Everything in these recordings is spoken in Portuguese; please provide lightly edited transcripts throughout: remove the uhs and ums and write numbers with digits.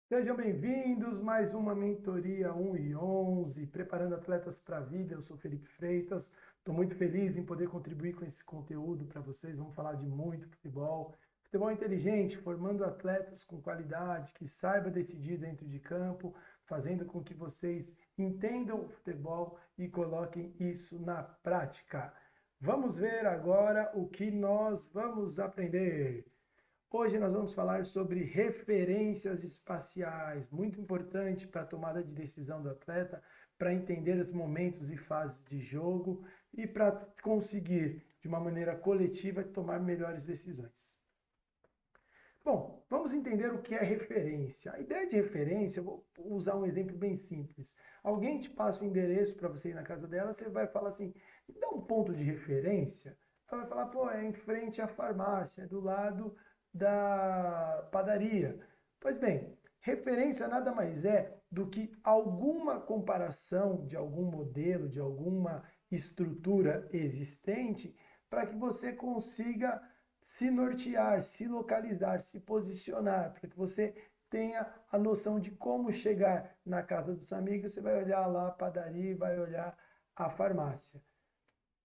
Sejam bem-vindos, mais uma mentoria 1 e 11, preparando atletas para a vida. Eu sou Felipe Freitas, estou muito feliz em poder contribuir com esse conteúdo para vocês. Vamos falar de muito futebol, futebol inteligente, formando atletas com qualidade, que saiba decidir dentro de campo, fazendo com que vocês entendam o futebol e coloquem isso na prática. Vamos ver agora o que nós vamos aprender. Hoje nós vamos falar sobre referências espaciais, muito importante para a tomada de decisão do atleta, para entender os momentos e fases de jogo e para conseguir, de uma maneira coletiva, tomar melhores decisões. Bom, vamos entender o que é referência. A ideia de referência, eu vou usar um exemplo bem simples. Alguém te passa o endereço para você ir na casa dela, você vai falar assim, me dá um ponto de referência? Ela vai falar, pô, é em frente à farmácia, é do lado da padaria. Pois bem, referência nada mais é do que alguma comparação de algum modelo, de alguma estrutura existente, para que você consiga se nortear, se localizar, se posicionar, para que você tenha a noção de como chegar na casa dos amigos. Você vai olhar lá a padaria e vai olhar a farmácia.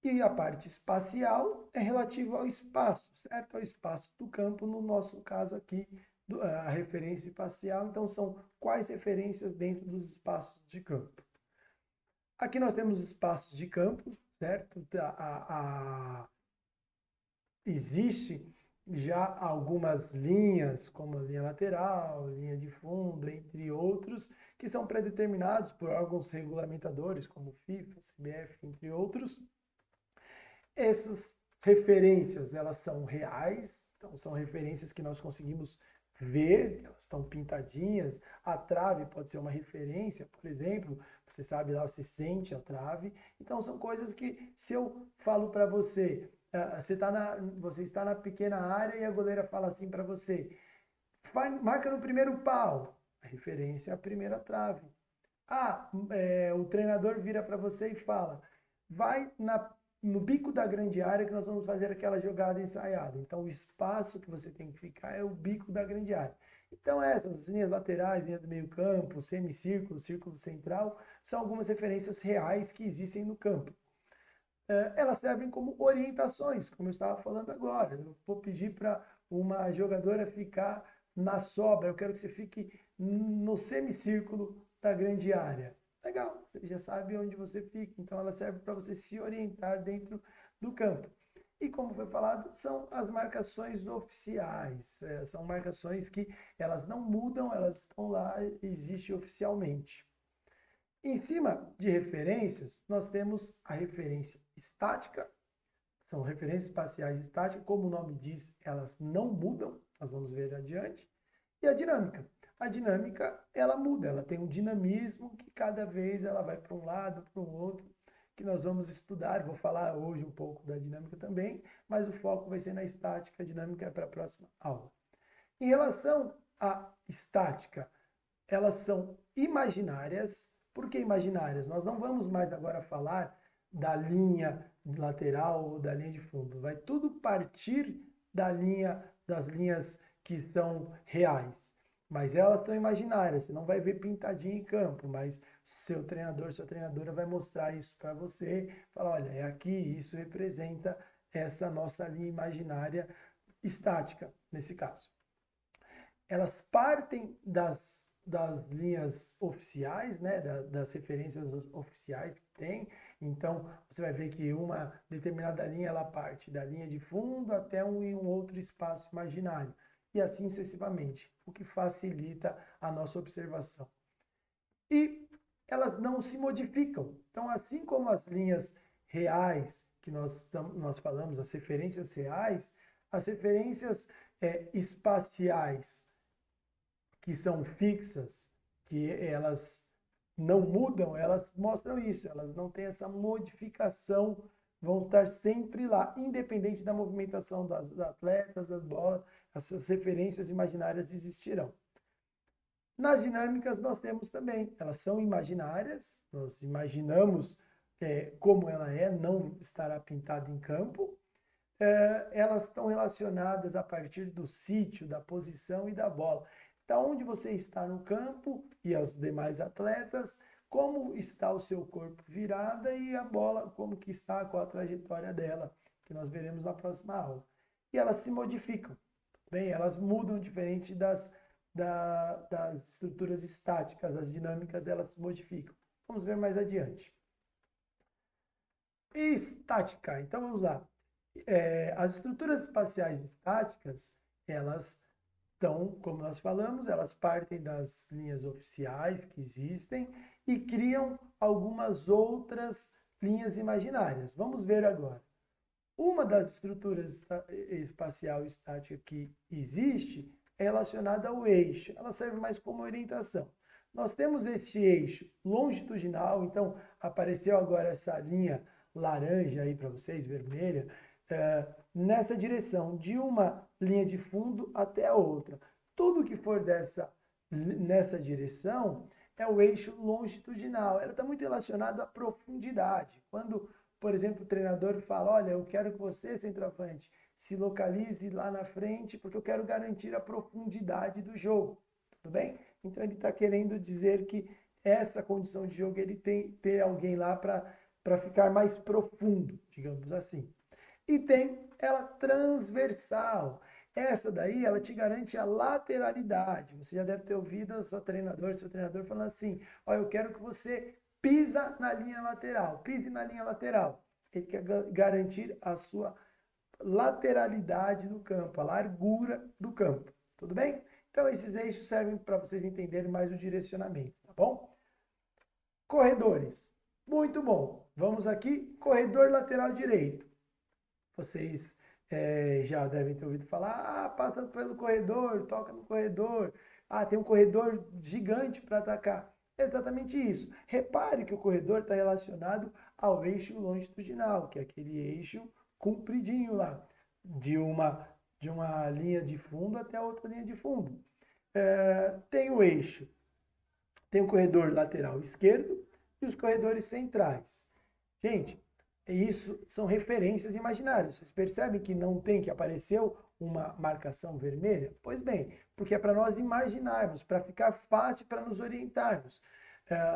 E a parte espacial é relativa ao espaço, certo? Ao espaço do campo, no nosso caso aqui, a referência espacial. Então, são quais referências dentro dos espaços de campo. Aqui nós temos espaços de campo, certo? Existe já algumas linhas, como a linha lateral, linha de fundo, entre outros, que são pré-determinados por órgãos regulamentadores, como FIFA, CBF, entre outros. Essas referências, elas são reais, então são referências que nós conseguimos ver, elas estão pintadinhas. A trave pode ser uma referência, por exemplo, você sabe lá, você sente a trave. Então são coisas que, se eu falo para você, você está na pequena área e a goleira fala assim para você, marca no primeiro pau, a referência é a primeira trave. O treinador vira para você e fala, vai no bico da grande área que nós vamos fazer aquela jogada ensaiada. Então, o espaço que você tem que ficar é o bico da grande área. Então, essas linhas laterais, linha do meio campo, semicírculo, círculo central, são algumas referências reais que existem no campo. Elas servem como orientações, como eu estava falando agora. Eu vou pedir para uma jogadora ficar na sobra, eu quero que você fique no semicírculo da grande área. Legal, você já sabe onde você fica, então ela serve para você se orientar dentro do campo. E como foi falado, são as marcações oficiais, são marcações que elas não mudam, elas estão lá, existem oficialmente. Em cima de referências, nós temos a referência estática, são referências espaciais estáticas, como o nome diz, elas não mudam, nós vamos ver adiante, e a dinâmica. A dinâmica, ela muda, ela tem um dinamismo que cada vez ela vai para um lado, para o outro, que nós vamos estudar. Vou falar hoje um pouco da dinâmica também, mas o foco vai ser na estática, a dinâmica é para a próxima aula. Em relação à estática, elas são imaginárias. Por que imaginárias? Nós não vamos mais agora falar da linha lateral ou da linha de fundo. Vai tudo partir das linhas que estão reais. Mas elas estão imaginárias. Você não vai ver pintadinho em campo, mas seu treinador, sua treinadora vai mostrar isso para você. Fala, olha, é aqui, isso representa essa nossa linha imaginária estática, nesse caso. Elas partem das linhas oficiais, né, das referências oficiais que tem. Então, você vai ver que uma determinada linha, ela parte da linha de fundo até um outro espaço imaginário. E assim sucessivamente, o que facilita a nossa observação. E elas não se modificam. Então, assim como as linhas reais que nós falamos, as referências espaciais que são fixas, que elas não mudam, elas mostram isso, elas não têm essa modificação, vão estar sempre lá, independente da movimentação das atletas, das bolas, essas referências imaginárias existirão. Nas dinâmicas nós temos também, elas são imaginárias, nós imaginamos como ela é, não estará pintada em campo, elas estão relacionadas a partir do sítio, da posição e da bola. Da onde você está no campo e os demais atletas, como está o seu corpo virada e a bola, como que está, qual a trajetória dela, que nós veremos na próxima aula. E elas se modificam, bem, elas mudam diferente das estruturas estáticas, as dinâmicas elas se modificam. Vamos ver mais adiante. Estática, então vamos lá. As estruturas espaciais estáticas, elas estão, como nós falamos, elas partem das linhas oficiais que existem e criam algumas outras linhas imaginárias. Vamos ver agora. Uma das estruturas espacial estática que existe é relacionada ao eixo. Ela serve mais como orientação. Nós temos esse eixo longitudinal, então apareceu agora essa linha laranja aí para vocês, vermelha, nessa direção, de uma linha de fundo até a outra. Tudo que for nessa direção é o eixo longitudinal. Ela está muito relacionada à profundidade. Quando, por exemplo, o treinador fala, olha, eu quero que você, centroavante, se localize lá na frente, porque eu quero garantir a profundidade do jogo. Tudo bem? Então ele está querendo dizer que essa condição de jogo ele tem ter alguém lá para ficar mais profundo, digamos assim. E tem ela transversal. Essa daí, ela te garante a lateralidade. Você já deve ter ouvido seu treinador falando assim, ó, eu quero que você pisa na linha lateral, pise na linha lateral. Ele quer garantir a sua lateralidade do campo, a largura do campo. Tudo bem? Então, esses eixos servem para vocês entenderem mais o direcionamento, tá bom? Corredores. Muito bom. Vamos aqui, corredor lateral direito. Vocês já devem ter ouvido falar, passa pelo corredor, toca no corredor, tem um corredor gigante para atacar. É exatamente isso. Repare que o corredor está relacionado ao eixo longitudinal, que é aquele eixo compridinho lá, de uma linha de fundo até a outra linha de fundo. Tem o eixo, tem o corredor lateral esquerdo e os corredores centrais. Gente, isso são referências imaginárias. Vocês percebem que não tem, que apareceu uma marcação vermelha? Pois bem, porque é para nós imaginarmos, para ficar fácil para nos orientarmos.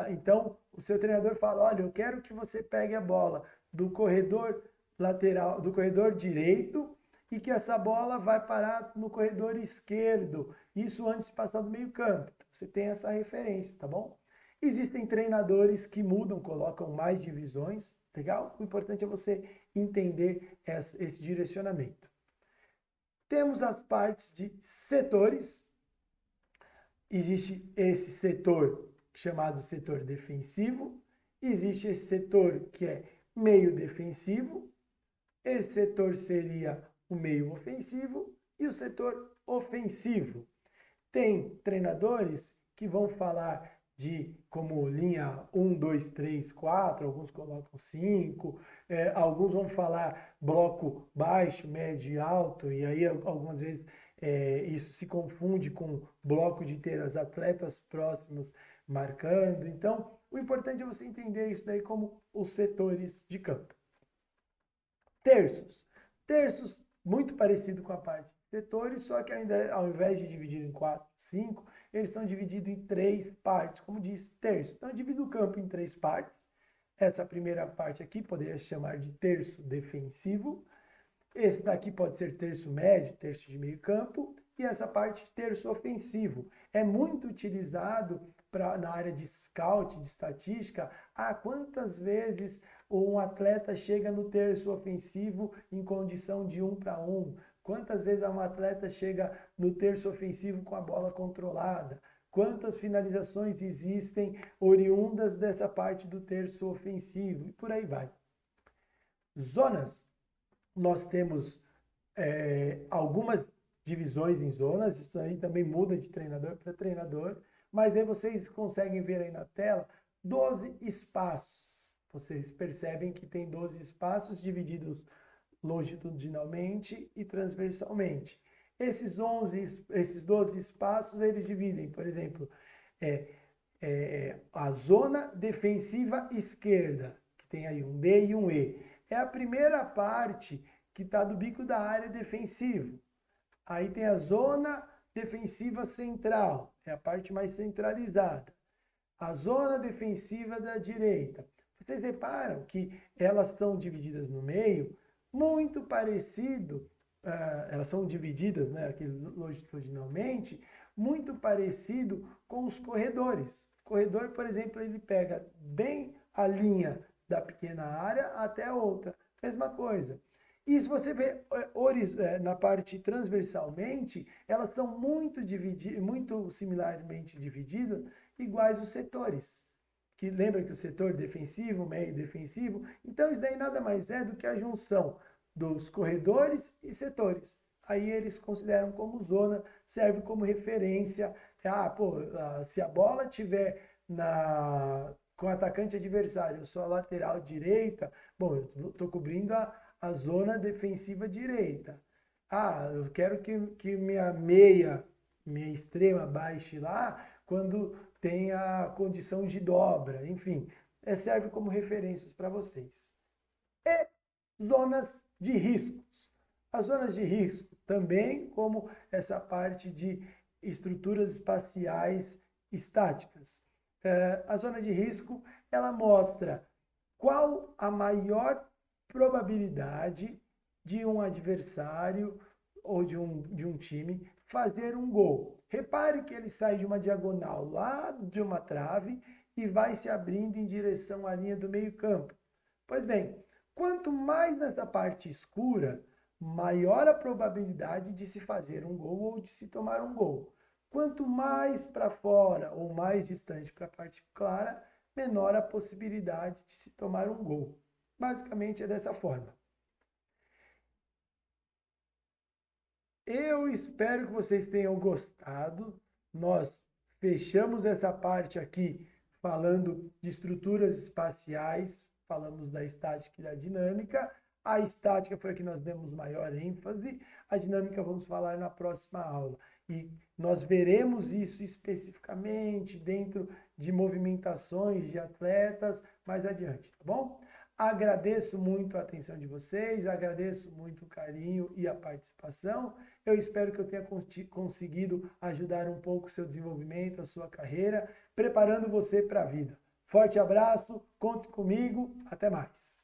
Então, o seu treinador fala, olha, eu quero que você pegue a bola do corredor lateral, do corredor direito e que essa bola vai parar no corredor esquerdo. Isso antes de passar do meio campo. Você tem essa referência, tá bom? Existem treinadores que mudam, colocam mais divisões, legal? O importante é você entender esse direcionamento. Temos as partes de setores. Existe esse setor chamado setor defensivo. Existe esse setor que é meio defensivo. Esse setor seria o meio ofensivo e o setor ofensivo. Tem treinadores que vão falar de como linha 1, 2, 3, 4, alguns colocam 5, alguns vão falar bloco baixo, médio e alto, e aí algumas vezes isso se confunde com bloco de ter as atletas próximas marcando. Então, o importante é você entender isso daí como os setores de campo. Terços. Terços, muito parecido com a parte de setores, só que ainda, ao invés de dividir em 4, 5, eles são divididos em 3 partes, como diz terço. Então, eu divido o campo em 3 partes. Essa primeira parte aqui poderia chamar de terço defensivo. Esse daqui pode ser terço médio, terço de meio campo. E essa parte de terço ofensivo. É muito utilizado na área de scout, de estatística. Quantas vezes um atleta chega no terço ofensivo em condição de 1-1? Quantas vezes um atleta chega no terço ofensivo com a bola controlada? Quantas finalizações existem oriundas dessa parte do terço ofensivo? E por aí vai. Zonas. Nós temos algumas divisões em zonas, isso aí também muda de treinador para treinador, mas aí vocês conseguem ver aí na tela 12 espaços. Vocês percebem que tem 12 espaços divididos longitudinalmente e transversalmente. Esses 12 espaços, eles dividem, por exemplo, a zona defensiva esquerda, que tem aí um D e um E. É a primeira parte que está do bico da área defensivo. Aí tem a zona defensiva central, é a parte mais centralizada. A zona defensiva da direita. Vocês reparam que elas estão divididas no meio, muito parecido, elas são divididas, né, aqui longitudinalmente, muito parecido com os corredores. O corredor, por exemplo, ele pega bem a linha da pequena área até a outra. Mesma coisa. E se você vê na parte transversalmente, elas são muito similarmente divididas, iguais os setores. Que lembra que o setor defensivo, meio defensivo, então isso daí nada mais é do que a junção dos corredores e setores. Aí eles consideram como zona, serve como referência. Se a bola tiver com o atacante adversário, eu sou a lateral direita, bom, eu estou cobrindo a zona defensiva direita. Eu quero que minha extrema baixe lá quando tem a condição de dobra, enfim, serve como referências para vocês. E zonas de riscos. As zonas de risco também, como essa parte de estruturas espaciais estáticas. A zona de risco, ela mostra qual a maior probabilidade de um adversário ou de um time fazer um gol. Repare que ele sai de uma diagonal lá de uma trave e vai se abrindo em direção à linha do meio-campo. Pois bem, quanto mais nessa parte escura, maior a probabilidade de se fazer um gol ou de se tomar um gol. Quanto mais para fora ou mais distante para a parte clara, menor a possibilidade de se tomar um gol. Basicamente é dessa forma. Eu espero que vocês tenham gostado. Nós fechamos essa parte aqui falando de estruturas espaciais, falamos da estática e da dinâmica. A estática foi a que nós demos maior ênfase, a dinâmica vamos falar na próxima aula. E nós veremos isso especificamente dentro de movimentações de atletas mais adiante, tá bom? Agradeço muito a atenção de vocês, agradeço muito o carinho e a participação. Eu espero que eu tenha conseguido ajudar um pouco o seu desenvolvimento, a sua carreira, preparando você para a vida. Forte abraço, conte comigo, até mais.